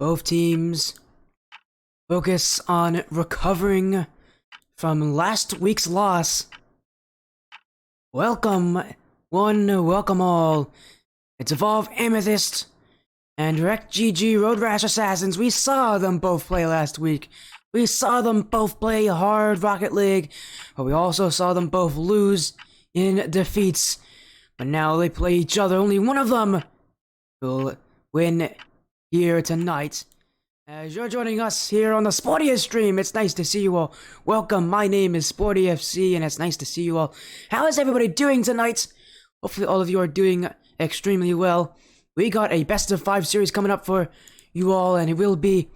Both teams focus on recovering from last week's loss. Welcome, one, welcome all. It's Evolve Amethyst and RektGG Road Rash Assassins. We saw them both play last week. We saw them both play hard Rocket League, but we also saw them both lose in defeats. But now they play each other. Only one of them will win here tonight. As you're joining us here on the Sportiest stream, it's nice to see you all. Welcome, my name is SportyFC, and it's nice to see you all. How is everybody doing tonight? Hopefully all of you are doing extremely well. We got a best of 5 series coming up for you all, and it will be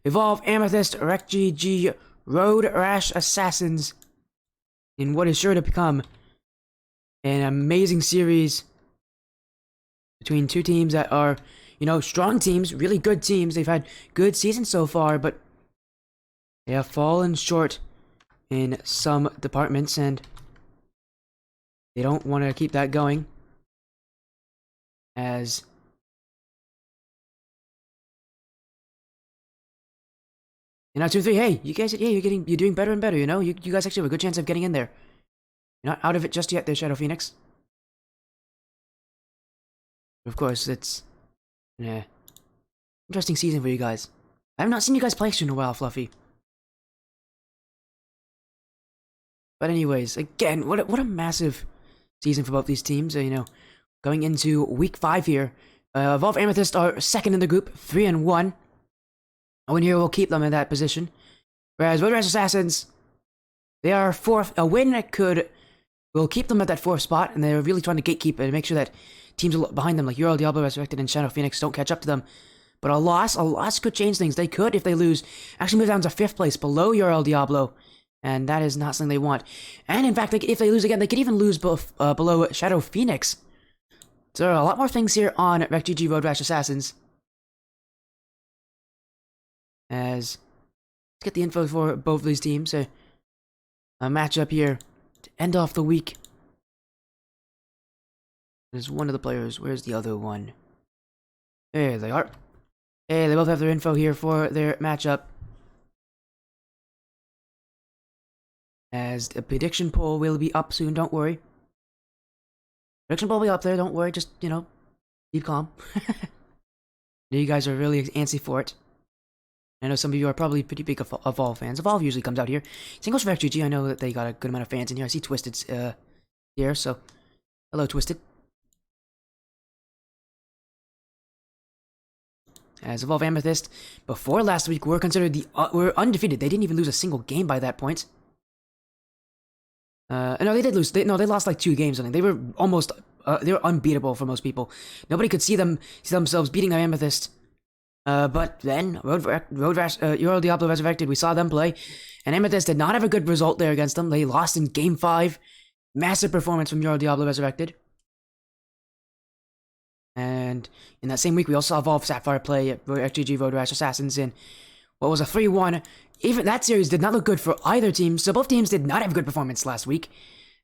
Evolve Amethyst, RektGG Road Rash Assassins in what is sure to become an amazing series between two teams that are, you know, strong teams, really good teams. They've had good seasons so far, but they have fallen short in some departments, and they don't want to keep that going. As you know, 2-3. Hey, you guys, yeah, you're doing better and better. You know, you guys actually have a good chance of getting in there. You're not out of it just yet, there, Shadow Phoenix. Of course, it's interesting season for you guys. I have not seen you guys play in a while, Fluffy. But anyways, again, what a massive season for both these teams. You know, going into week 5 here. Evolve Amethyst are second in the group, 3-1. A win here will keep them in that position. Whereas Road Rash Assassins, they are 4th. A win will keep them at that 4th spot, and they're really trying to gatekeep it and make sure that teams behind them, like Euro Diablo Resurrected and Shadow Phoenix, don't catch up to them. But a loss could change things. They could, if they lose, actually move down to 5th place, below Euro Diablo, and that is not something they want. And in fact, if they lose again, they could even lose below Shadow Phoenix. So there are a lot more things here on RektGG Road Rash Assassins. As let's get the info for both of these teams. A matchup here to end off the week. There's one of the players. Where's the other one? There they are. Hey, they both have their info here for their matchup. As the prediction poll will be up soon, don't worry. Prediction poll will be up there, don't worry, just, you know, keep calm. You guys are really antsy for it. I know some of you are probably pretty big Evolve fans. Evolve usually comes out here. Same goes for RektGG. I know that they got a good amount of fans in here. I see Twisted's here, so hello, Twisted. As Evolve Amethyst, before last week, were considered were undefeated. They didn't even lose a single game by that point. No, they did lose. They lost like 2 games. I think they were almost they were unbeatable for most people. Nobody could see themselves beating Amethyst. But then Road Rash, Euro Diablo Resurrected, we saw them play, and Amethyst did not have a good result there against them. They lost in Game 5. Massive performance from Euro Diablo Resurrected. And in that same week, we also saw Evolve Sapphire play at RektGG Road Rash Assassins in what was a 3-1. Even that series did not look good for either team, so both teams did not have a good performance last week.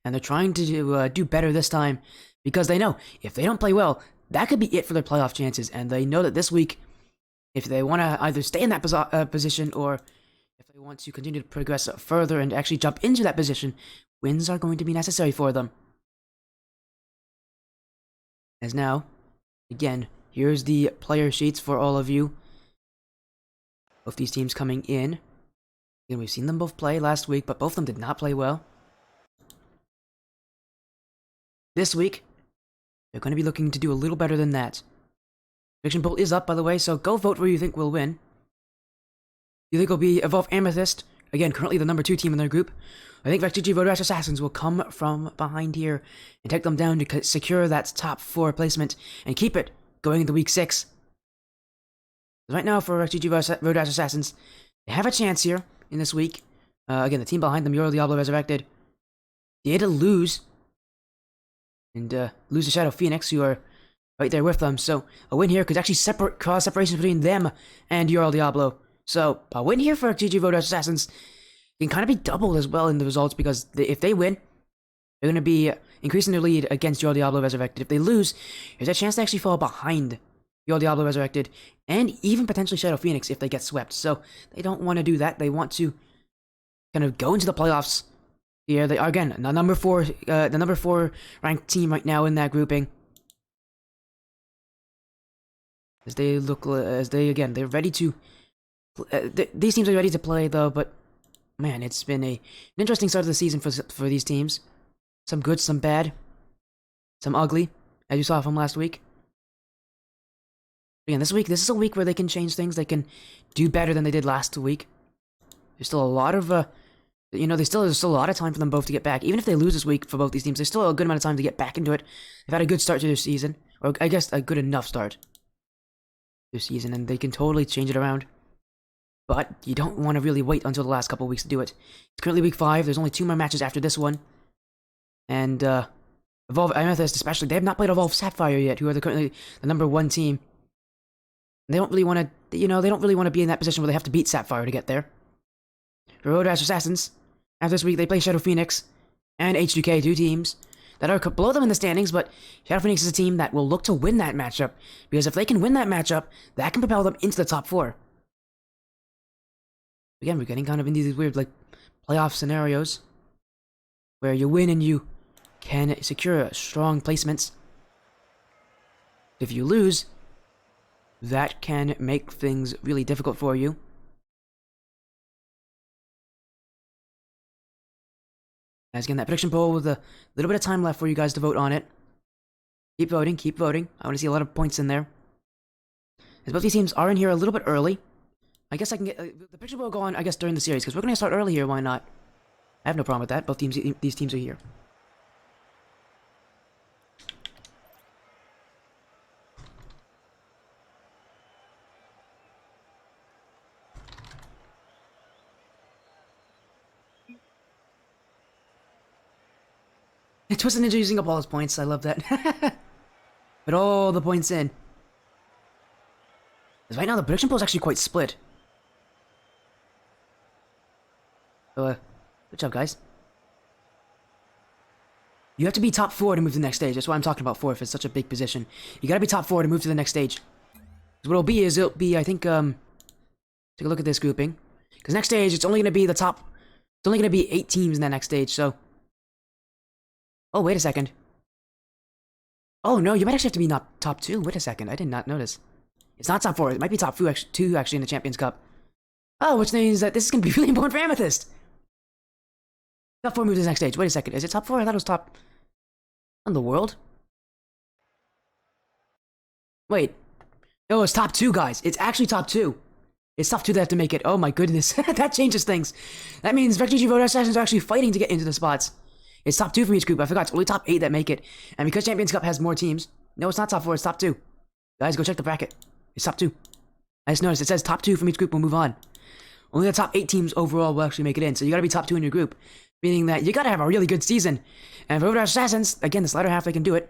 And they're trying to do better this time, because they know if they don't play well, that could be it for their playoff chances. And they know that this week, if they want to either stay in that position, or if they want to continue to progress further and actually jump into that position, wins are going to be necessary for them. As now, again, here's the player sheets for all of you. Both these teams coming in. Again, we've seen them both play last week, but both of them did not play well. This week, they're going to be looking to do a little better than that. Prediction poll is up, by the way, so go vote where you think will win. You think it'll be Evolve Amethyst, again, currently the number 2 team in their group. I think RektGG Road Rash Assassins will come from behind here and take them down to secure that top 4 placement and keep it going into week 6. Right now, for RektGG Road Rash Assassins, they have a chance here in this week. Again, the team behind them, Euro Diablo Resurrected, did lose. And lose to Shadow Phoenix, who are right there with them. So a win here could actually cause separation between them and Euro Diablo. So a win here for RektGG Road Rash Assassins can kind of be doubled as well in the results, because if they win, they're going to be increasing their lead against Euro Diablo Resurrected. If they lose, there's a chance to actually fall behind Yo Diablo Resurrected, and even potentially Shadow Phoenix if they get swept. So they don't want to do that. They want to kind of go into the playoffs. Here they are again, the number four ranked team right now in that grouping. As they look, they're ready to. These teams are ready to play though, but man, it's been an interesting start of the season for these teams. Some good, some bad, some ugly, as you saw from last week. Again, this is a week where they can change things. They can do better than they did last week. There's still a lot of, there's still a lot of time for them both to get back. Even if they lose this week for both these teams, there's still a good amount of time to get back into it. They've had a good start to their season, or I guess a good enough start to their season, and they can totally change it around. But you don't want to really wait until the last couple of weeks to do it. It's currently week 5. There's only 2 more matches after this one. And Evolve Amethyst especially, they have not played Evolve Sapphire yet, who are currently the number 1 team. They don't really want to, they don't really want to be in that position where they have to beat Sapphire to get there. For Road Rash Assassins, after this week they play Shadow Phoenix and HDK, 2 teams that are below them in the standings, but Shadow Phoenix is a team that will look to win that matchup, because if they can win that matchup, that can propel them into the top 4. Again, we're getting kind of into these weird, playoff scenarios, where you win and you can secure strong placements. If you lose, that can make things really difficult for you. As again, that prediction poll with a little bit of time left for you guys to vote on it. Keep voting, keep voting. I want to see a lot of points in there. As both these teams are in here a little bit early, I guess I can get the prediction poll will go on, I guess, during the series, because we're going to start early here, why not? I have no problem with that. Both teams, these teams are here. Twisted Ninja using up all his points. I love that. Put all the points in. Because right now the prediction pool is actually quite split. So, good job, guys. You have to be top 4 to move to the next stage. That's why I'm talking about 4 if it's such a big position. You gotta be top 4 to move to the next stage. What it'll be, I think, take a look at this grouping. Because next stage, it's only gonna be it's only gonna be 8 teams in that next stage, so. Oh, wait a second. Oh, no, you might actually have to be not top 2. Wait a second, I did not notice. It's not top 4, it might be top 2 actually in the Champions Cup. Oh, which means that this is gonna be really important for Amethyst. Top 4 moves to the next stage. Wait a second, is it top 4? I thought it was top... in the world? Wait. No, it's top 2, guys. It's actually top 2. It's top 2 that have to make it. Oh my goodness. That changes things. That means RektGG Road Assassins are actually fighting to get into the spots. It's top 2 from each group. I forgot, it's only top 8 that make it. And because Champions Cup has more teams... No, it's not top 4, it's top 2. Guys, go check the bracket. It's top 2. I just noticed, it says top 2 from each group will move on. Only the top 8 teams overall will actually make it in, so you gotta be top 2 in your group. Meaning that you gotta have a really good season. And for Road Rash Assassins, again, this latter half, they can do it.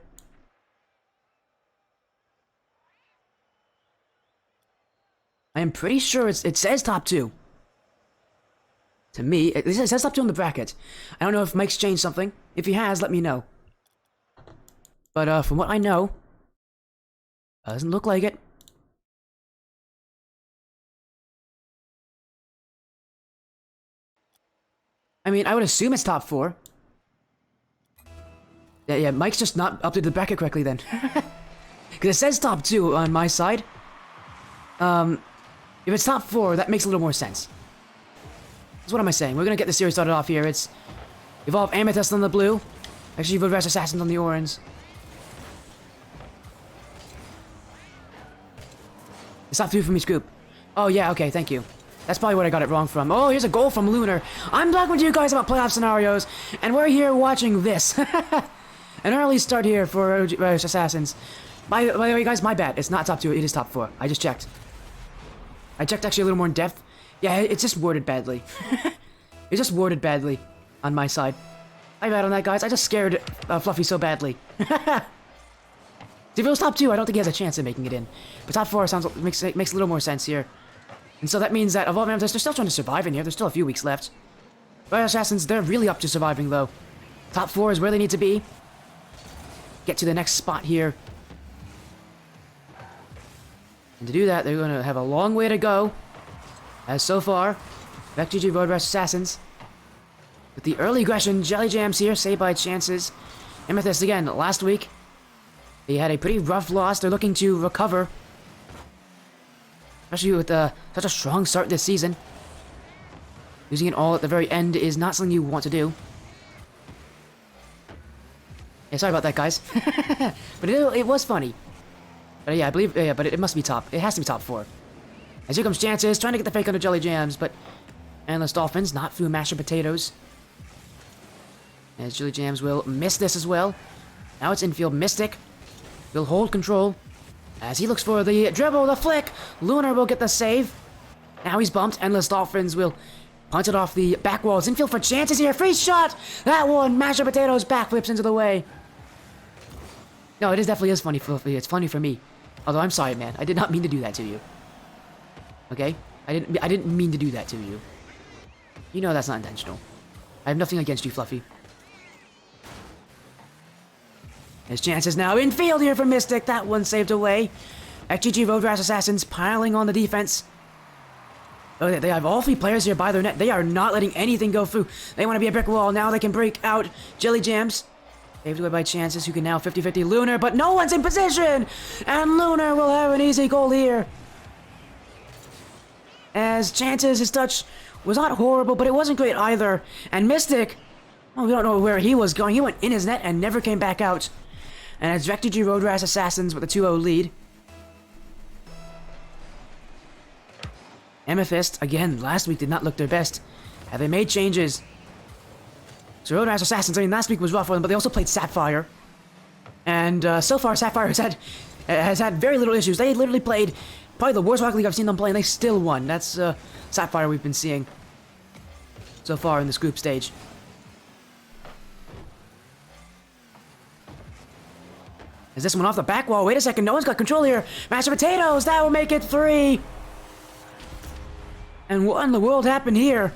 I am pretty sure it says top 2. To me, it says top 2 in the bracket. I don't know if Mike's changed something. If he has, let me know. But from what I know, doesn't look like it. I mean, I would assume it's top 4. Yeah, Mike's just not updated the bracket correctly then. Because it says top 2 on my side. If it's top 4, that makes a little more sense. So what am I saying? We're gonna get the series started off here. It's Evolve Amethyst on the blue. Actually, Road Rash Assassins on the orange. It's top 3 from each group. Oh yeah, okay, thank you. That's probably what I got it wrong from. Oh, here's a goal from Lunar. I'm talking to you guys about playoff scenarios, and we're here watching this. An early start here for Road Rash Assassins. By the way, guys, my bad. It's not top 2, it is top 4. I just checked. I checked actually a little more in depth. Yeah, it's just worded badly. It's just worded badly on my side. My bad on that, guys. I just scared Fluffy so badly. If it was top 2, I don't think he has a chance of making it in. But top 4 makes a little more sense here. And so that means that Evolve Amethyst, they're still trying to survive in here. There's still a few weeks left. Road Assassins, they're really up to surviving, though. Top 4 is where they need to be. Get to the next spot here. And to do that, they're going to have a long way to go. As so far, RektGG Road Rash Assassins. With the early aggression, Jelly Jams here, saved by chances. Amethyst again, last week. They had a pretty rough loss. They're looking to recover. Especially with such a strong start this season. Losing it all at the very end is not something you want to do. Yeah, sorry about that, guys. But it was funny. But yeah, I believe, yeah, but it must be top. It has to be top 4. As here comes Chances, trying to get the fake under Jelly Jams, but Endless Dolphins, not through mashed potatoes. As Jelly Jams will miss this as well. Now it's infield Mystic. Will hold control. As he looks for the dribble, the flick. Lunar will get the save. Now he's bumped. Endless Dolphins will punt it off the back walls. Infield for Chances here. Free shot! That one, mashed potatoes, backflips into the way. No, it definitely is funny. It's funny for me. Although I'm sorry, man. I did not mean to do that to you. Okay? I didn't mean to do that to you. You know that's not intentional. I have nothing against you, Fluffy. His chances now infield here for Mystic. That one saved away. RektGG Road Rash Assassins piling on the defense. Oh, they have all 3 players here by their net. They are not letting anything go through. They want to be a brick wall. Now they can break out. Jelly Jams. Saved away by Chances, who can now 50-50 Lunar, but no one's in position! And Lunar will have an easy goal here. As Chances, his touch was not horrible, but it wasn't great either. And Mystic, well, we don't know where he was going. He went in his net and never came back out. And it's RektGG Road Rash Assassins with a 2-0 lead. Amethyst, again, last week did not look their best. Have they made changes? So Road Rash Assassins, I mean, last week was rough for them, but they also played Sapphire. And so far, Sapphire has had very little issues. They literally played probably the worst Rocket League I've seen them play, and they still won. That's Sapphire we've been seeing so far in this group stage. Is this one off the back wall? Wait a second, no one's got control here. Mashed potatoes, that will make it 3. And what in the world happened here?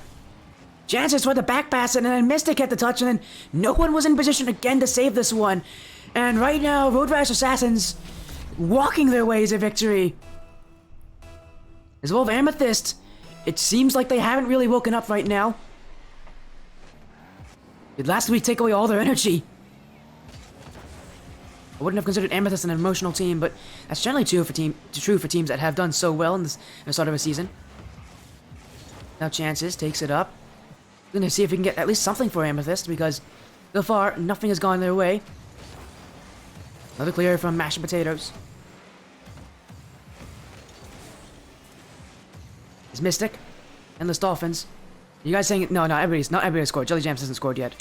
Chances toward the back pass, and then Mystic had the touch, and then no one was in position again to save this one. And right now, Road Rash Assassins walking their way to victory. As well as Amethyst, it seems like they haven't really woken up right now. Did last week take away all their energy? I wouldn't have considered Amethyst an emotional team, but that's generally true for teams that have done so well in the start of a season. Now Chances takes it up. We're going to see if we can get at least something for Amethyst, because so far, nothing has gone their way. Another clear from mashed potatoes. It's Mystic. Endless Dolphins. You guys saying... No, not everybody scored. Jelly Jams hasn't scored yet.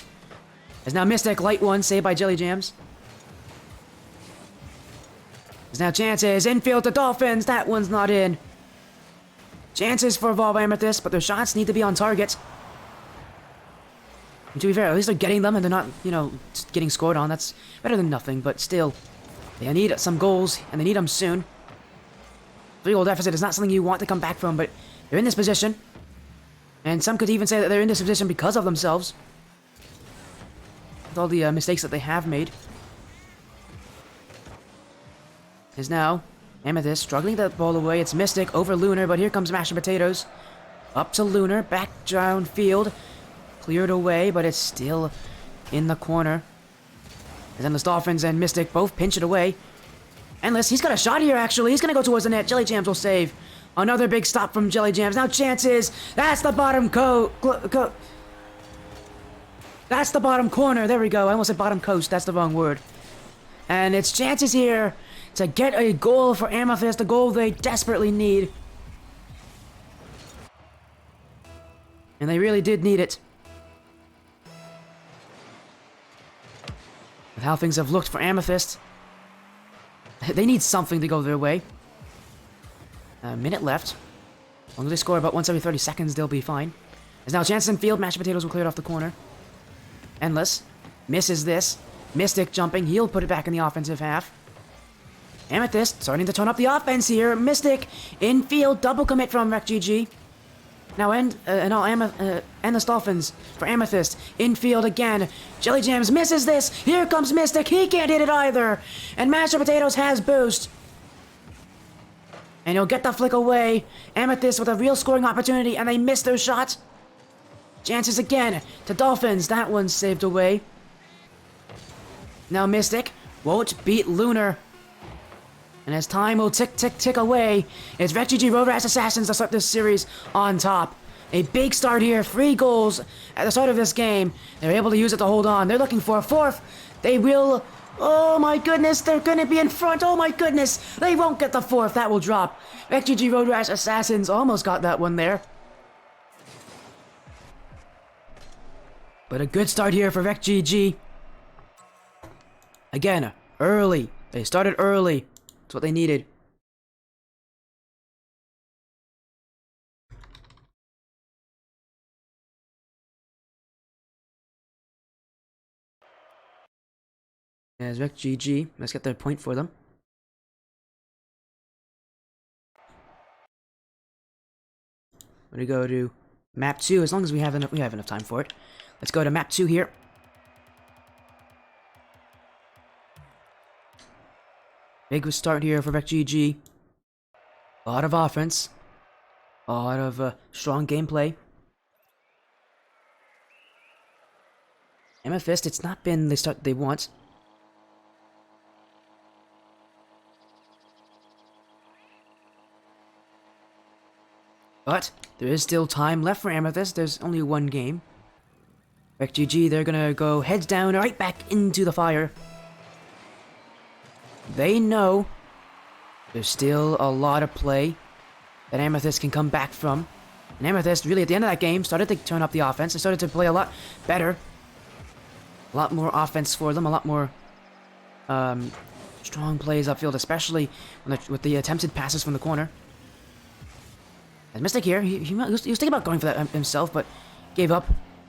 It's now Mystic, light one, saved by Jelly Jams. There's now Chances, infield to Dolphins, that one's not in. Chances for Evolve Amethyst, but their shots need to be on target. And to be fair, at least they're getting them and they're not, you know, getting scored on. That's better than nothing, but still. They need some goals, and they need them soon. 3-goal deficit is not something you want to come back from, but they're in this position. And some could even say that they're in this position because of themselves. With all the mistakes that they have made. Is now Amethyst struggling that ball away. It's Mystic over Lunar, but here comes mashed potatoes. Up to Lunar, back down field. Cleared away, but it's still in the corner. And then the Dolphins and Mystic both pinch it away. Endless, he's got a shot here actually. He's gonna go towards the net. Jelly Jams will save. Another big stop from Jelly Jams. Now Chances. That's the bottom That's the bottom corner. There we go. I almost said bottom coast. That's the wrong word. And it's Chances here to get a goal for Amethyst, a goal they desperately need. And they really did need it. With how things have looked for Amethyst, they need something to go their way. A minute left. As long as they score about once every 30 seconds, they'll be fine. There's now Chance in field. Mashed potatoes will clear it off the corner. Endless. Misses this. Mystic jumping. He'll put it back in the offensive half. Amethyst starting to turn up the offense here. Mystic in field. Double commit from RektGG. Now Endless Dolphins for Amethyst. Infield again. Jelly Jams misses this. Here comes Mystic. He can't hit it either. And Mashed Potatoes has boost. And he'll get the flick away. Amethyst with a real scoring opportunity, and they miss their shot. Chances again to Dolphins. That one's saved away. Now Mystic won't beat Lunar. And as time will tick, tick, tick away, it's RektGG Road Rash Assassins to start this series on top. A big start here, 3 goals at the start of this game. They're able to use it to hold on. They're looking for a 4th. They will... Oh my goodness, they're gonna be in front. Oh my goodness, they won't get the 4th. That will drop. RektGG Road Rash Assassins almost got that one there. But a good start here for RektGG. Again, early. They started early. That's what they needed. As RektGG, let's get their point for them. We're gonna go to map 2 as long as we have enough time for it. Let's go to map 2 here. Big start here for RektGG. A lot of offense. A lot of strong gameplay. Amethyst, it's not been the start they want. But there is still time left for Amethyst. There's only one game. RektGG, they're gonna go heads down right back into the fire. They know there's still a lot of play that Amethyst can come back from. And Amethyst, really, at the end of that game, started to turn up the offense. They started to play a lot better. A lot more offense for them. A lot more strong plays upfield, especially with the attempted passes from the corner. As Mystic here, he was thinking about going for that himself, but gave up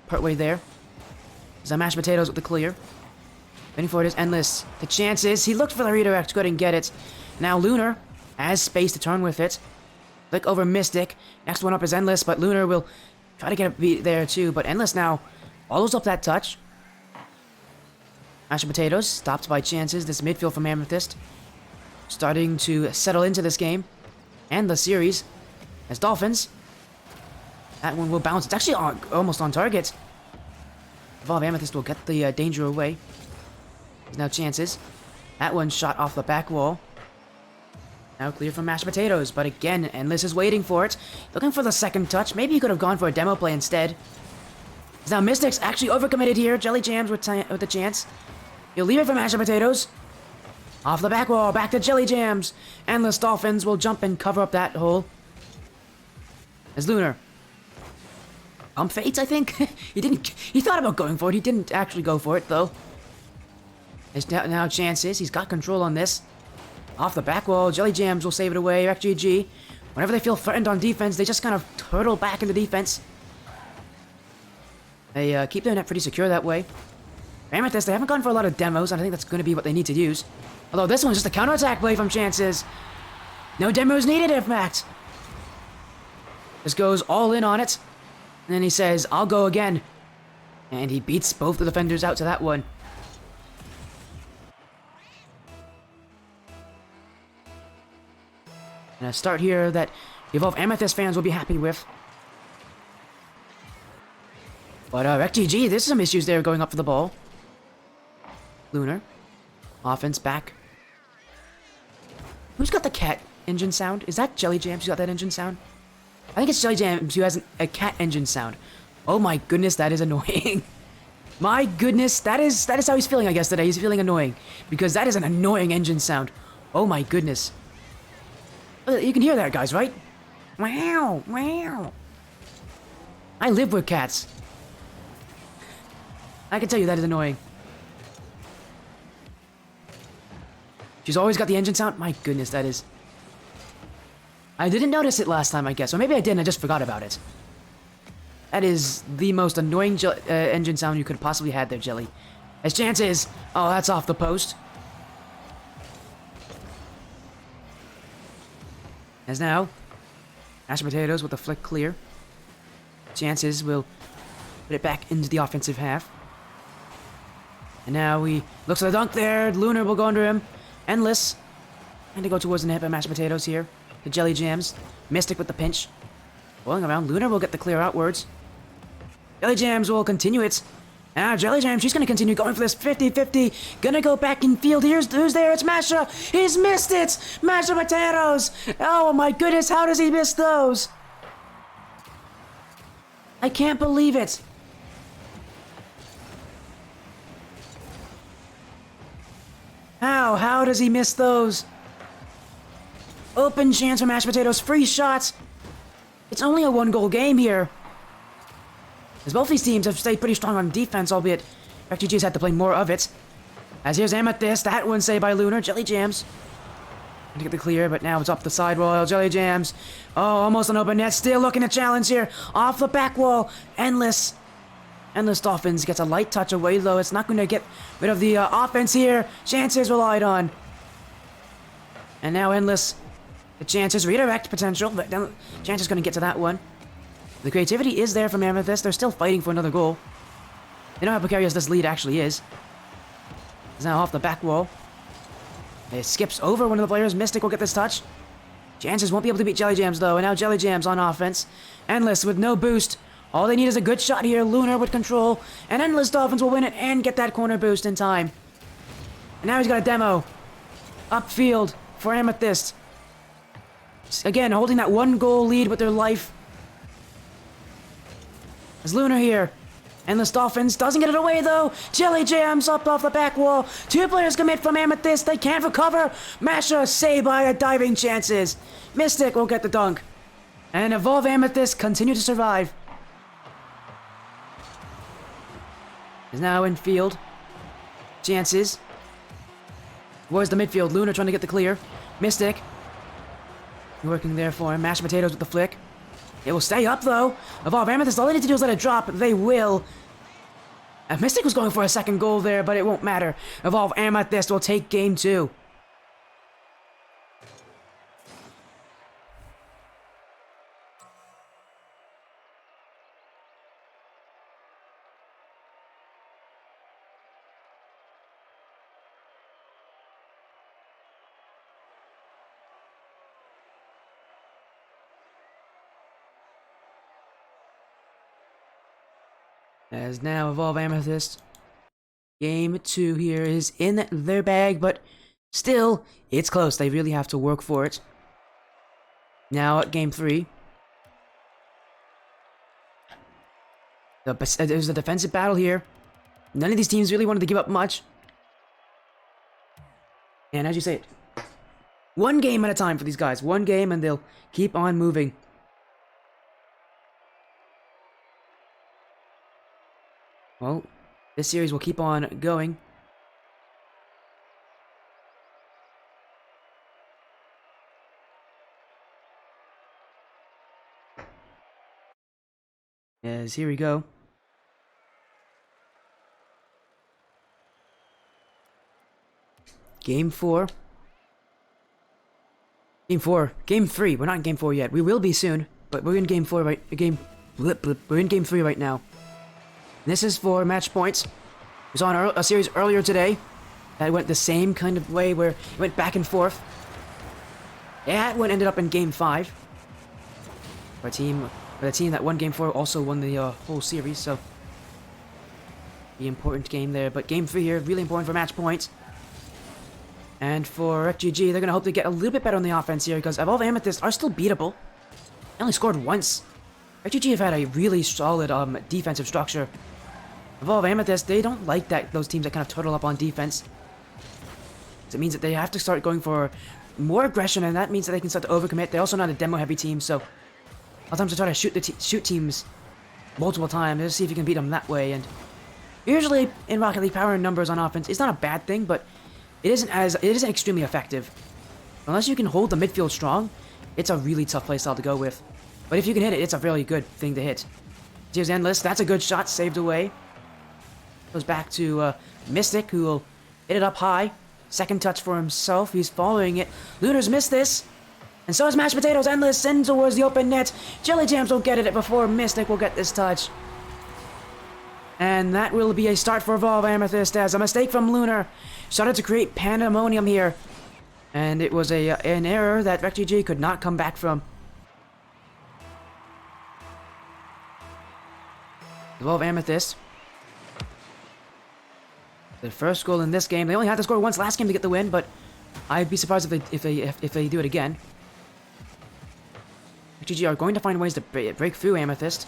partway there. There's mashed potatoes with the clear. Waiting for it is Endless. The chances. He looked for the redirect, couldn't get it. Now Lunar has space to turn with it. Flick over Mystic. Next one up is Endless, but Lunar will try to get a beat there too. But Endless now follows up that touch. Mashed potatoes stopped by chances. This midfield from Amethyst starting to settle into this game and the series. As Dolphins, that one will bounce. It's actually almost on target. Evolve Amethyst will get the danger away. There's now chances. That one shot off the back wall. Now clear from mashed potatoes, but again, Endless is waiting for it. Looking for the second touch. Maybe he could have gone for a demo play instead. Now Mystic's actually overcommitted here. Jelly Jams with the chance. He'll leave it for mashed potatoes. Off the back wall, back to Jelly Jams. Endless Dolphins will jump and cover up that hole. As Lunar. Fates, I think? He thought about going for it. He didn't actually go for it, though. There's now chances. He's got control on this. Off the back wall, Jelly Jams will save it away. RektGG. Whenever they feel threatened on defense, they just kind of turtle back into defense. They keep their net pretty secure that way. Amethyst, they haven't gone for a lot of demos, and I think that's going to be what they need to use. Although this one's just a counterattack play from chances. No demos needed, in fact. Just goes all in on it. And then he says, I'll go again. And he beats both the defenders out to that one. And a start here that the Evolve Amethyst fans will be happy with. But RektGG, there's some issues there going up for the ball. Lunar. Offense back. Who's got the cat engine sound? Is that Jelly Jams who's got that engine sound? I think it's Jelly Jams who has a cat engine sound. Oh my goodness, that is annoying. My goodness, that is how he's feeling, I guess, today. He's feeling annoying. Because that is an annoying engine sound. Oh my goodness. You can hear that, guys, right? Wow, wow. I live with cats. I can tell you that is annoying. She's always got the engine sound? My goodness, that is... I didn't notice it last time, I guess. Or maybe I didn't, I just forgot about it. That is the most annoying engine sound you could have possibly had there, Jelly. As chance is... Oh, that's off the post. As now... Mashed potatoes with the flick clear. Chances will put it back into the offensive half. And now he looks for the dunk there. Lunar will go under him. Endless. Trying to go towards the net by mashed potatoes here. to Jelly Jams. Mystic with the pinch. Rolling around. Lunar will get the clear outwards. Jelly Jams will continue it. Now Jelly Jams, she's gonna continue going for this 50-50. Gonna go back in field. Here's who's there. It's Masha. He's missed it. Masha Potatoes. Oh my goodness, how does he miss those? I can't believe it. How does he miss those? Open chance for Mashed Potatoes. Free shots. It's only a 1-goal game here. As both these teams have stayed pretty strong on defense, albeit RektGG's had to play more of it. As here's Amethyst. That one saved by Lunar. Jelly Jams. To get the clear, but now it's up the side wall. Jelly Jams. Oh, almost an open net. Still looking to challenge here. Off the back wall. Endless. Endless Dolphins gets a light touch away, though. It's not going to get rid of the offense here. Chances relied on. And now Endless. The chances redirect potential. But Chances going to get to that one. The creativity is there from Amethyst. They're still fighting for another goal. They know how precarious this lead actually is. It's now off the back wall. It skips over one of the players. Mystic will get this touch. Chances won't be able to beat Jelly Jams, though. And now Jelly Jams on offense. Endless with no boost. All they need is a good shot here. Lunar with control. And Endless Dolphins will win it and get that corner boost in time. And now he's got a demo. Upfield for Amethyst. Again, holding that 1-goal lead with their life. There's Lunar here. Endless Dolphins doesn't get it away, though. Jelly Jams up off the back wall. 2 players commit from Amethyst. They can't recover. Masha saved by a diving Chances. Mystic will get the dunk. And Evolve Amethyst continue to survive. Is now in field. Chances. Where's the midfield? Lunar trying to get the clear. Mystic. Working there for him. Mashed Potatoes with the flick. It will stay up, though. Evolve Amethyst, all they need to do is let it drop. They will. Mystic was going for a second goal there, but it won't matter. Evolve Amethyst will take game 2. As now Evolve Amethyst. Game 2 here is in their bag, but still, it's close. They really have to work for it. Now at game 3. There's a defensive battle here. None of these teams really wanted to give up much. And as you say it, 1 game at a time for these guys. 1 game and they'll keep on moving. Well, this series will keep on going. As here we go. Game 4. Game 4. Game 3. We're not in game 4 yet. We will be soon, but we're in game 4 right. We're in game 3 right now. This is for match points. We saw a series earlier today that went the same kind of way where it went back and forth. That one ended up in game 5. For the team that won game 4 also won the whole series, so the important game there. But game 3 here, really important for match points. And for RektGG, they're gonna hope to get a little bit better on the offense here because Evolve Amethyst are still beatable. They only scored once. RektGG have had a really solid defensive structure. Evolve Amethyst, they don't like those teams that kind of turtle up on defense. So it means that they have to start going for more aggression, and that means that they can start to overcommit. They're also not a demo-heavy team, so a lot of times they try to shoot teams multiple times just see if you can beat them that way. And usually in Rocket League, power and numbers on offense is not a bad thing, but it isn't extremely effective. Unless you can hold the midfield strong, it's a really tough playstyle to go with. But if you can hit it, it's a really good thing to hit. Here's Endless. That's a good shot, saved away. Goes back to Mystic, who will hit it up high. Second touch for himself. He's following it. Lunar's missed this. And so is Mashed Potatoes. Endless sends towards the open net. Jelly Jams will get it before Mystic will get this touch. And that will be a start for Evolve Amethyst as a mistake from Lunar started to create pandemonium here. And it was an error that RektGG could not come back from. Evolve Amethyst. The first goal in this game. They only had to score once last game to get the win, but I'd be surprised if they do it again. RektGG are going to find ways to break through Amethyst.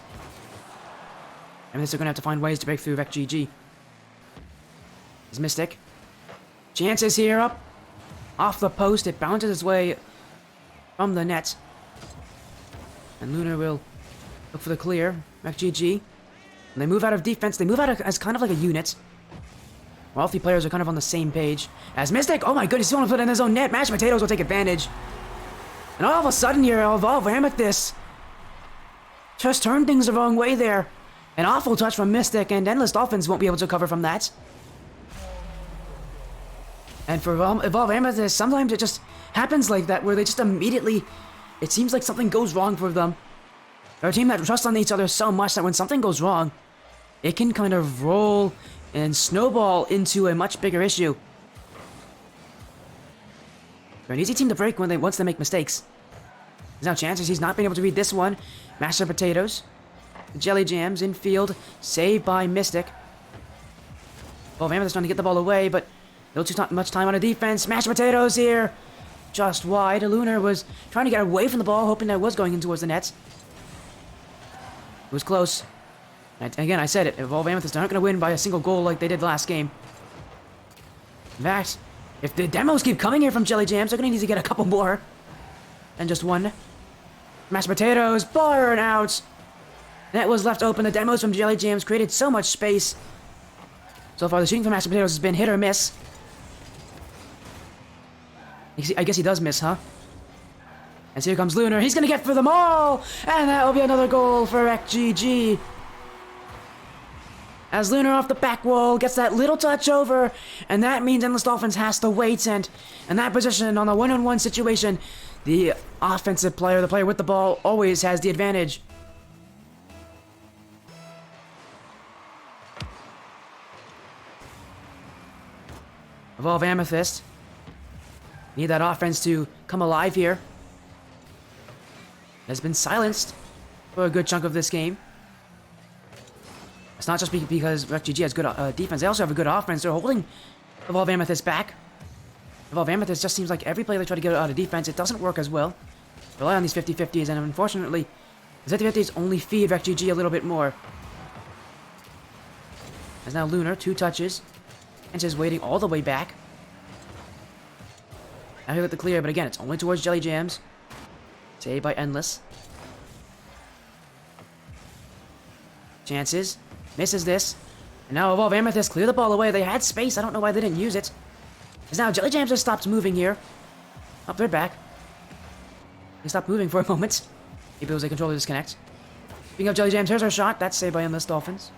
Amethyst are going to have to find ways to break through RektGG. Is Mystic. Chances here up. Off the post. It bounces its way from the net. And Lunar will look for the clear. RektGG. And they move out of defense. They move out as kind of like a unit. All three players are kind of on the same page. As Mystic, oh my goodness, he's want to put it in his own net. Mashed Potatoes will take advantage. And all of a sudden here, Evolve Amethyst just turned things the wrong way there. An awful touch from Mystic, and Endless Dolphins won't be able to cover from that. And for Evolve Amethyst, sometimes it just happens like that, where they just immediately, it seems like something goes wrong for them. They're a team that trusts on each other so much that when something goes wrong, it can kind of roll and snowball into a much bigger issue. They're an easy team to break once they make mistakes. There's now chances he's not been able to read this one. Mashed Potatoes. Jelly Jams in field. Saved by Mystic. Evolve Amethyst trying to get the ball away, but a little too much time on the defense. Mashed Potatoes here. Just wide. Lunar was trying to get away from the ball, hoping that it was going in towards the net. It was close. And again, I said it. Evolve Amethyst aren't going to win by a single goal like they did last game. In fact, if the demos keep coming here from Jelly Jams, they're going to need to get a couple more than just one. Mashed Potatoes, burn out. Net was left open. The demos from Jelly Jams created so much space. So far, the shooting from Mashed Potatoes has been hit or miss. I guess he does miss, huh? And here comes Lunar. He's going to get for them all! And that will be another goal for RektGG. As Lunar off the back wall gets that little touch over, and that means Endless Dolphins has to wait, and in that position, on a one-on-one situation, the offensive player, the player with the ball, always has the advantage. Evolve Amethyst. Need that offense to come alive here. Has been silenced for a good chunk of this game. It's not just because RektGG has good defense, they also have a good offense. They're holding Evolve Amethyst back. Evolve Amethyst just seems like every play they try to get out of defense, it doesn't work as well. Rely on these 50-50s, and unfortunately, the 50-50s only feed RektGG a little bit more. As now Lunar, 2 touches, and is waiting all the way back. Now he'll get the clear, but again, it's only towards Jelly Jams. Saved by Endless. Chances. Misses this. And now Evolve Amethyst clear the ball away. They had space. I don't know why they didn't use it. Because now Jelly Jams has stopped moving here. Oh, they're back. They stopped moving for a moment. Maybe it was a controller disconnect. Speaking of Jelly Jams, here's our shot. That's saved by Endless Dolphins.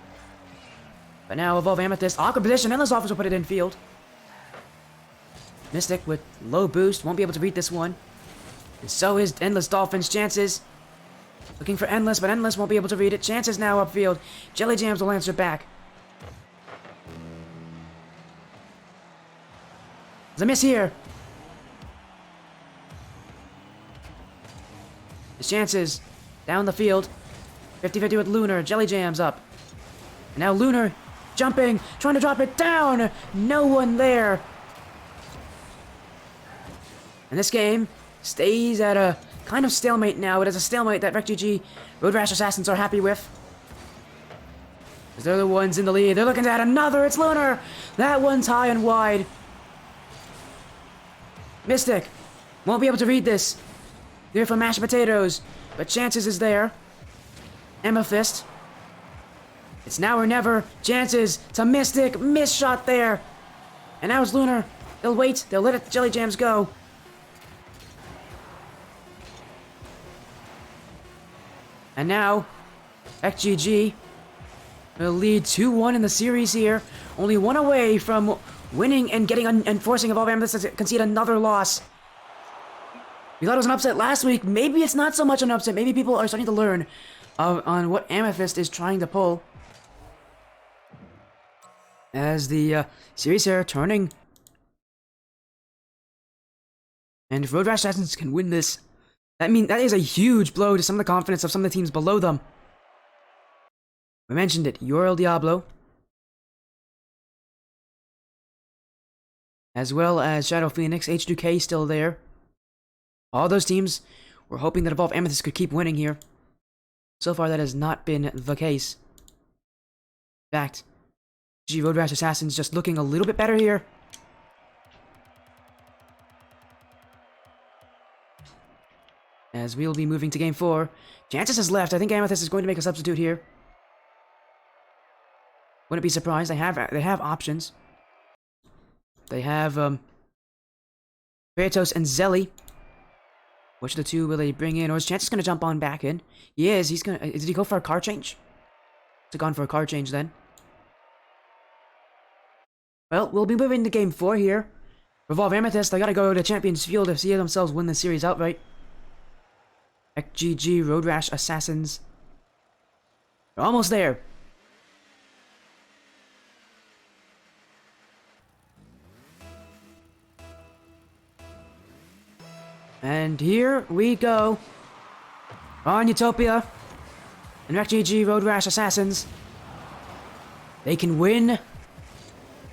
But now Evolve Amethyst. Awkward position. Endless Dolphins will put it in field. Mystic with low boost. Won't be able to beat this one. And so is Endless Dolphins. Chances. Looking for Endless, but Endless won't be able to read it. Chances now upfield. Jelly Jams will answer back. There's a miss here. His chances down the field. 50-50 with Lunar. Jelly Jams up. And now Lunar jumping, trying to drop it down. No one there. And this game stays at a kind of stalemate now. It is a stalemate that RektGG Road Rash Assassins are happy with. Because they're the ones in the lead. They're looking to add another. It's Lunar. That one's high and wide. Mystic won't be able to read this. Here for Mashed Potatoes. But Chances is there. Amethyst. It's now or never. Chances to Mystic. Miss shot there. And now it's Lunar. They'll wait. They'll let it Jelly Jams go. And now, RektGG will lead 2-1 in the series here. Only one away from winning and getting and forcing Evolve Amethyst to concede another loss. We thought it was an upset last week. Maybe it's not so much an upset. Maybe people are starting to learn on what Amethyst is trying to pull. As the series here turning And if Road Rash Assassins can win this, that is a huge blow to some of the confidence of some of the teams below them. We mentioned it, You're El Diablo, as well as Shadow Phoenix, H2K still there. All those teams were hoping that Evolve Amethyst could keep winning here. So far, that has not been the case. In fact, Road Rash Assassins just looking a little bit better here. As we'll be moving to game 4. Chances has left. I think Amethyst is going to make a substitute here. Wouldn't be surprised. They have options. They have Kratos and Zelly. Which of the two will they bring in? Or is Chances gonna jump on back in? He is. He's gonna. Did he go for a car change? He's gone for a car change then. Well, we'll be moving to game 4 here. Evolve Amethyst. They gotta go to Champions Field to see themselves win the series outright. RektGG, Road Rash Assassins. They're almost there. And here we go. On Utopia. And RektGG, Road Rash Assassins. They can win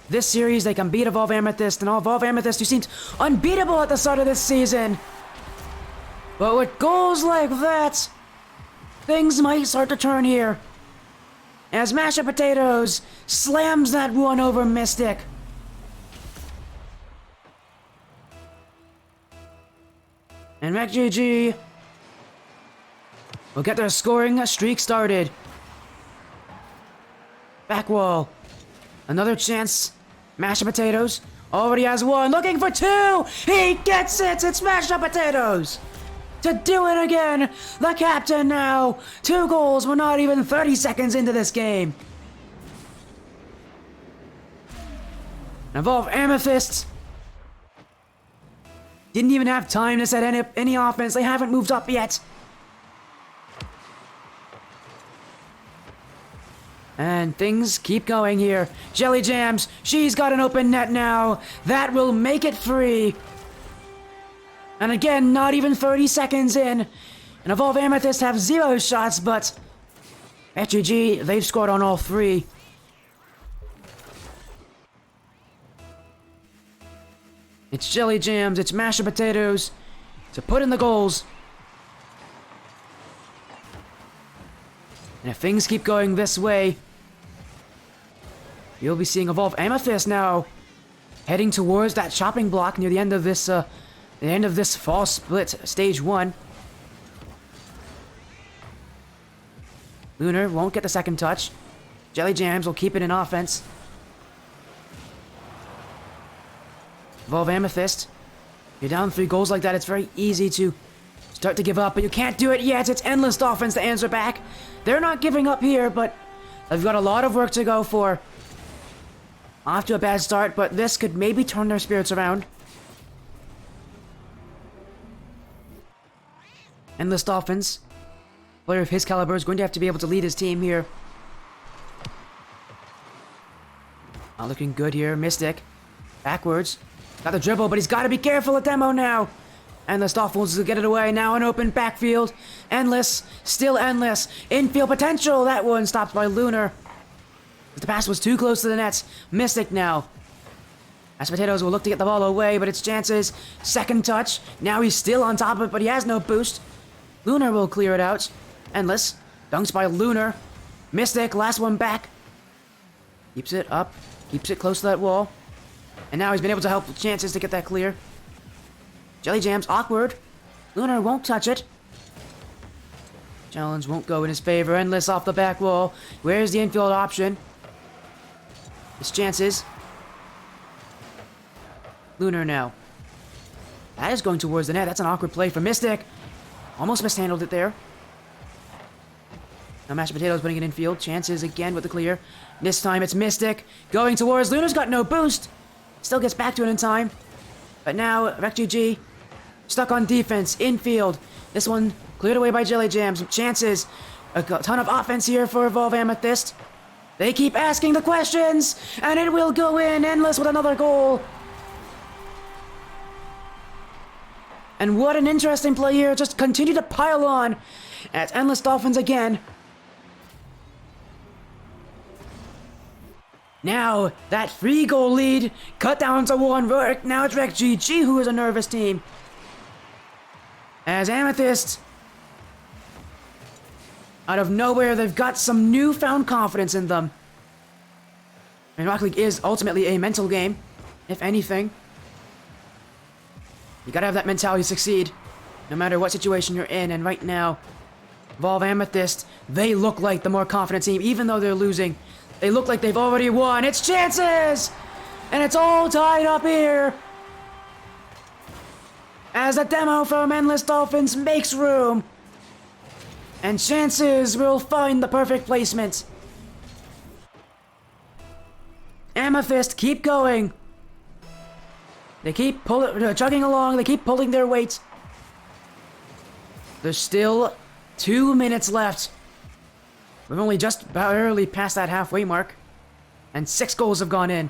this series. They can beat Evolve Amethyst. And Evolve Amethyst, who seemed unbeatable at the start of this season. But with goals like that, things might start to turn here. As Mashed Potatoes slams that one over Mystic. And RektGG will get their scoring streak started. Back wall. Another chance. Mashed Potatoes already has one. Looking for two. He gets it. It's Mashed Potatoes. To do it again. The captain now. 2 goals. We're not even 30 seconds into this game. Evolve Amethyst. Didn't even have time to set any offense. They haven't moved up yet. And things keep going here. Jelly Jams. She's got an open net now. That will make it free. And again, not even 30 seconds in. And Evolve Amethyst have 0 shots, but RektGG, they've scored on all 3. It's Jelly Jams, it's Mashed Potatoes to put in the goals. And if things keep going this way, you'll be seeing Evolve Amethyst now heading towards that chopping block near the end of this fall split, stage 1. Lunar won't get the second touch. Jelly Jams will keep it in offense. Evolve Amethyst. You're down 3 goals like that, it's very easy to start to give up, but you can't do it yet. It's Endless Dolphins to answer back. They're not giving up here, but they've got a lot of work to go for. Off to a bad start, but this could maybe turn their spirits around. Endless Dolphins. Player of his caliber is going to have to be able to lead his team here. Not looking good here. Mystic. Backwards. Got the dribble, but he's got to be careful at demo now. Endless Dolphins will get it away. Now an open backfield. Endless. Still Endless. Infield potential. That one stopped by Lunar. The pass was too close to the nets. Mystic now. Mashed Potatoes will look to get the ball away, but it's Chances. Second touch. Now he's still on top of it, but he has no boost. Lunar will clear it out. Endless. Dunks by Lunar. Mystic, last one back. Keeps it up. Keeps it close to that wall. And now he's been able to help Chances to get that clear. Jelly Jams, awkward. Lunar won't touch it. Challenge won't go in his favor. Endless off the back wall. Where's the infield option? It's Chances. Lunar now. That is going towards the net. That's an awkward play for Mystic. Almost mishandled it there. Now Mashed Potatoes putting it in field. Chances again with the clear. This time it's Mystic. Going towards. Lunar's got no boost. Still gets back to it in time. But now RektGG stuck on defense. Infield. This one cleared away by Jelly Jams. Chances. A ton of offense here for Evolve Amethyst. They keep asking the questions. And it will go in. Endless with another goal. And what an interesting play here. Just continue to pile on. It's Endless Dolphins again. Now, that 3-goal lead cut down to 1. Now it's RektGG, who is a nervous team. As Amethyst, out of nowhere, they've got some newfound confidence in them. And Rocket League is ultimately a mental game, if anything. You gotta have that mentality to succeed, no matter what situation you're in. And right now, Evolve Amethyst, they look like the more confident team, even though they're losing. They look like they've already won. It's Chances! And it's all tied up here. As the demo from Endless Dolphins makes room. And Chances will find the perfect placement. Amethyst, keep going. They keep chugging along. They keep pulling their weight. There's still 2 minutes left. We've only just barely passed that halfway mark. And 6 goals have gone in.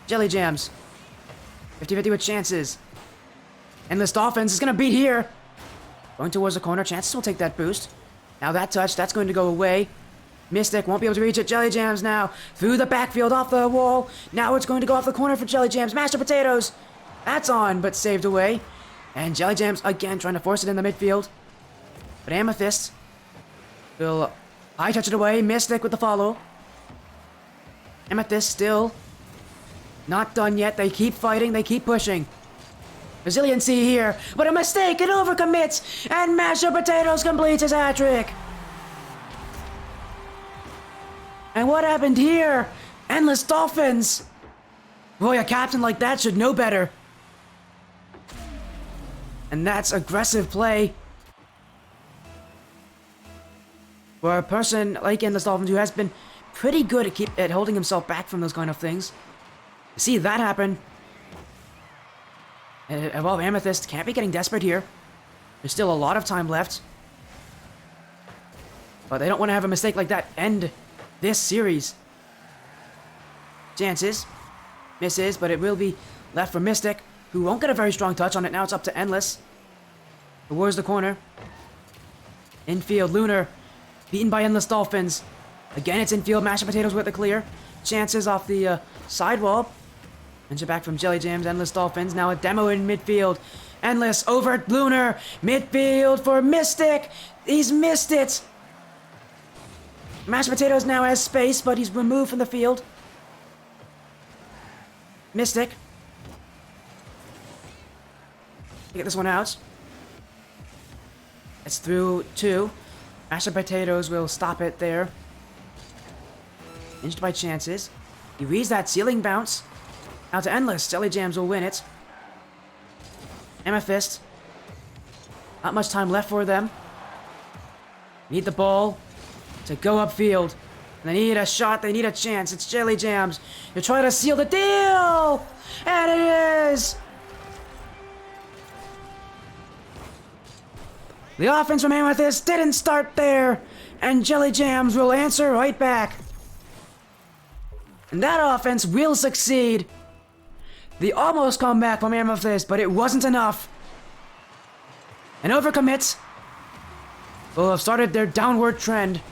Jelly Jams. 50-50 with Chances. Endless Dolphins is going to beat here. Going towards the corner. Chances will take that boost. Now that touch, that's going to go away. Mystic won't be able to reach it. Jelly Jams now. Through the backfield, off the wall. Now it's going to go off the corner for Jelly Jams. Mashed potatoes. That's on, but saved away. And Jelly Jams again trying to force it in the midfield. But Amethyst will high touch it away. Mystic with the follow. Amethyst still not done yet. They keep fighting. They keep pushing. Resiliency here. But a mistake. It overcommits. And Mashed Potatoes completes his hat-trick. And what happened here? Endless Dolphins. Boy, a captain like that should know better. And that's aggressive play. For a person like Endless Dolphins who has been pretty good at holding himself back from those kind of things. See that happen. Evolve Amethyst can't be getting desperate here. There's still a lot of time left. But they don't want to have a mistake like that end this series. Chances. Misses, but it will be left for Mystic, who won't get a very strong touch on it. Now it's up to Endless. Towards the corner. Infield, Lunar. Beaten by Endless Dolphins. Again, it's infield. Mashed Potatoes with the clear. Chances off the sidewall. Inch it back from Jelly Jams. Endless Dolphins. Now a demo in midfield. Endless over Lunar. Midfield for Mystic. He's missed it. Mashed Potatoes now has space, but he's removed from the field. Mystic. Get this one out. It's through 2. Mashed Potatoes will stop it there. Inched by Chances. He reads that ceiling bounce. Out to Endless. Jelly Jams will win it. Amethyst. Not much time left for them. Need the ball to go upfield. They need a shot. They need a chance. It's Jelly Jams. You're trying to seal the deal! And it is! The offense from Amethyst didn't start there. And Jelly Jams will answer right back. And that offense will succeed. The almost comeback from Amethyst, but it wasn't enough. And overcommits will have started their downward trend.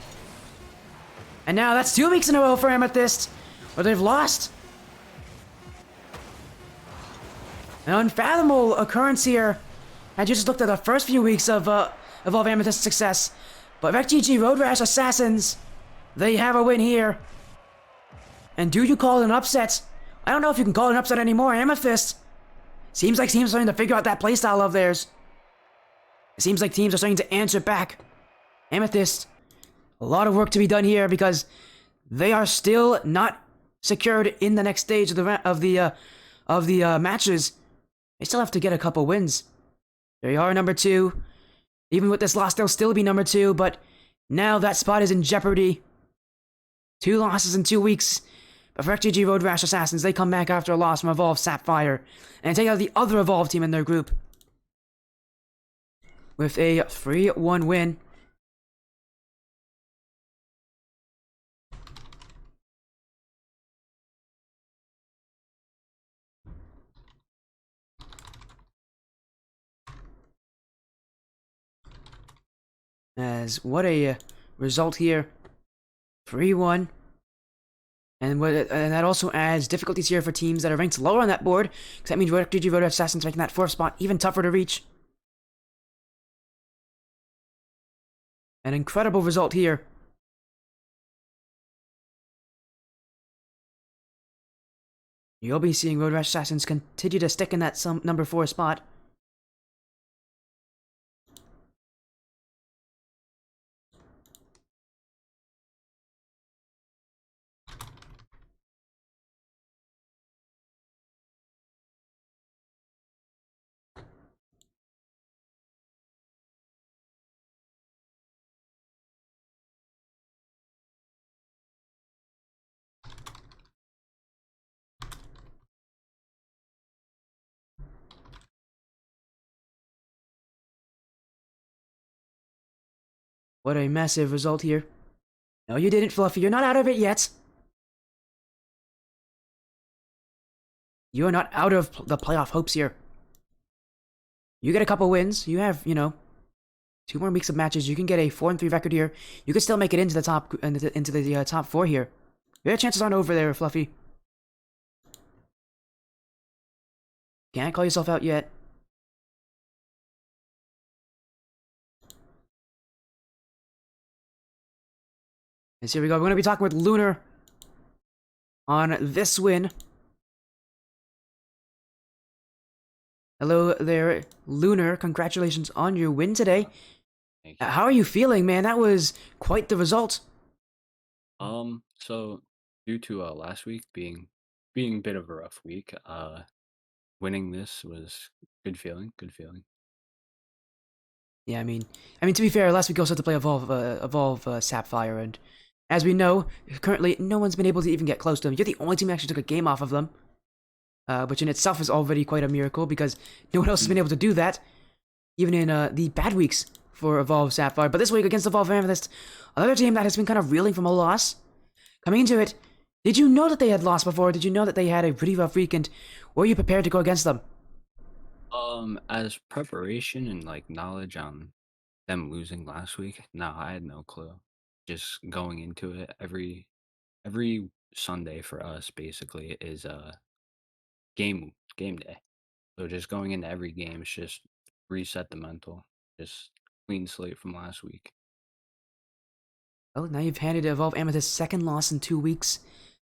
And now that's 2 weeks in a row for Amethyst, where they've lost. An unfathomable occurrence here. I just looked at the first few weeks of Evolve Amethyst's success. But RektGG Road Rash Assassins, they have a win here. And do you call it an upset? I don't know if you can call it an upset anymore. Amethyst seems like teams are starting to figure out that playstyle of theirs. It seems like teams are starting to answer back. Amethyst, a lot of work to be done here because they are still not secured in the next stage of the matches. They still have to get a couple wins. They are number 2. Even with this loss, they'll still be number 2, but now that spot is in jeopardy. 2 losses in 2 weeks. But for RektGG Road Rash Assassins, they come back after a loss from Evolve Sapphire and take out the other Evolve team in their group with a 3-1 win. As what a result here. 3-1. And that also adds difficulties here for teams that are ranked lower on that board, because that means RektGG Road Assassins making that 4th spot even tougher to reach. An incredible result here. You'll be seeing Road Rash Assassins continue to stick in that number 4 spot. What a massive result here. No, you didn't, Fluffy. You're not out of it yet. You are not out of the playoff hopes here. You get a couple wins. You have, 2 more weeks of matches. You can get a 4-3 record here. You can still make it into the top 4 here. Your chances aren't over there, Fluffy. Can't call yourself out yet. And so here we go. We're going to be talking with Lunar on this win. Hello there, Lunar. Congratulations on your win today. Thank you. How are you feeling, man? That was quite the result. So due to last week being a bit of a rough week, winning this was good feeling, good feeling. Yeah, I mean, to be fair, last week also had to play Evolve Sapphire, and as we know, currently no one's been able to even get close to them. You're the only team that actually took a game off of them, which in itself is already quite a miracle because no one else has been able to do that, even in the bad weeks for Evolve Sapphire. But this week against Evolve Amethyst, another team that has been kind of reeling from a loss. Coming into it, did you know that they had lost before? Did you know that they had a pretty rough week, and were you prepared to go against them? As preparation and like knowledge on them losing last week, no, I had no clue. Just going into it, every Sunday for us basically is game day. So just going into every game is just reset the mental, just clean slate from last week. Well, now you've handed Evolve Amethyst's second loss in 2 weeks,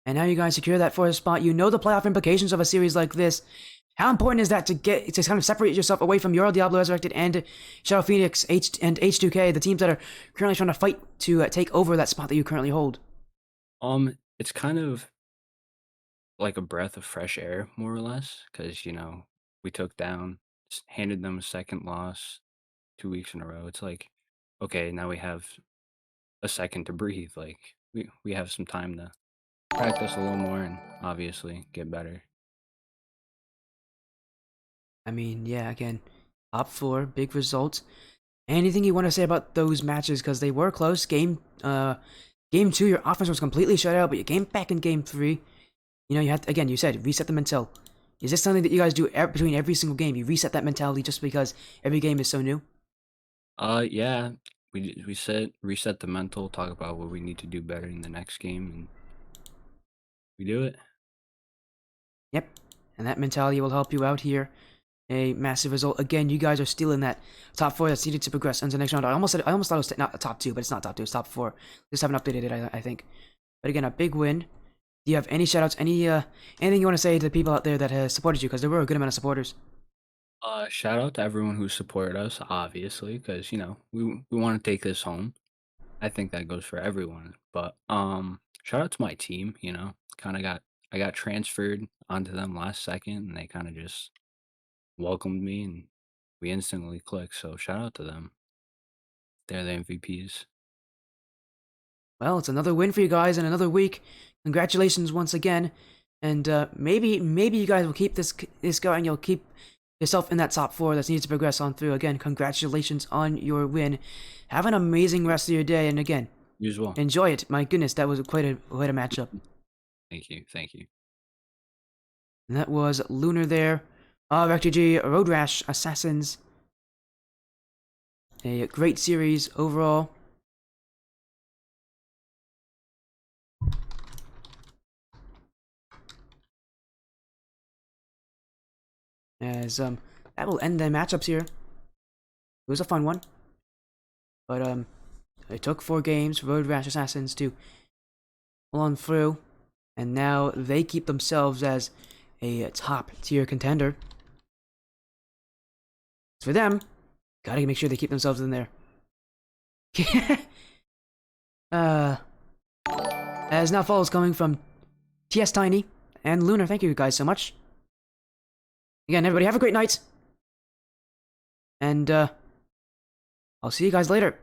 and now you guys secure that 4th spot. You know the playoff implications of a series like this. How important is that to kind of separate yourself away from Euro Diablo Resurrected and Shadow Phoenix and H2K, the teams that are currently trying to fight to take over that spot that you currently hold? It's kind of like a breath of fresh air, more or less, because we took down, handed them a second loss 2 weeks in a row. It's like, okay, now we have a second to breathe. Like we have some time to practice a little more and obviously get better. I mean, yeah, again, top 4, big results. Anything you want to say about those matches? Because they were close. Game 2, your offense was completely shut out, but you came back in Game 3. You had to, again, you said reset the mental. Is this something that you guys do between every single game? You reset that mentality just because every game is so new? Yeah, we reset the mental, talk about what we need to do better in the next game, and we do it. Yep, and that mentality will help you out here. A massive result. Again, you guys are still in that top 4 that's needed to progress into the next round. I almost thought it was not top 2, but it's not top 2, it's top 4. Just haven't updated it, I think. But again, a big win. Do you have any shoutouts, anything you want to say to the people out there that have supported you? Because there were a good amount of supporters. Shout out to everyone who supported us, obviously, because we want to take this home. I think that goes for everyone. But shout out to my team. Kind of I got transferred onto them last second, and they kind of just welcomed me, and we instantly clicked. So shout out to them. They're the MVPs. Well, it's another win for you guys in another week. Congratulations once again. And maybe you guys will keep this going. You'll keep yourself in that top 4 that's needed to progress on through. Again, congratulations on your win. Have an amazing rest of your day. And again, You as well. enjoy it. My goodness, that was quite a matchup. Thank you. Thank you. And that was Lunar there. RektGG Road Rash Assassins. A great series overall. As that will end the matchups here. It was a fun one. But it took 4 games for Road Rash Assassins to pull on through, and now they keep themselves as a top tier contender. For them, gotta make sure they keep themselves in there. As now follows coming from TS Tiny and Lunar. Thank you guys so much. Again, everybody have a great night. And I'll see you guys later.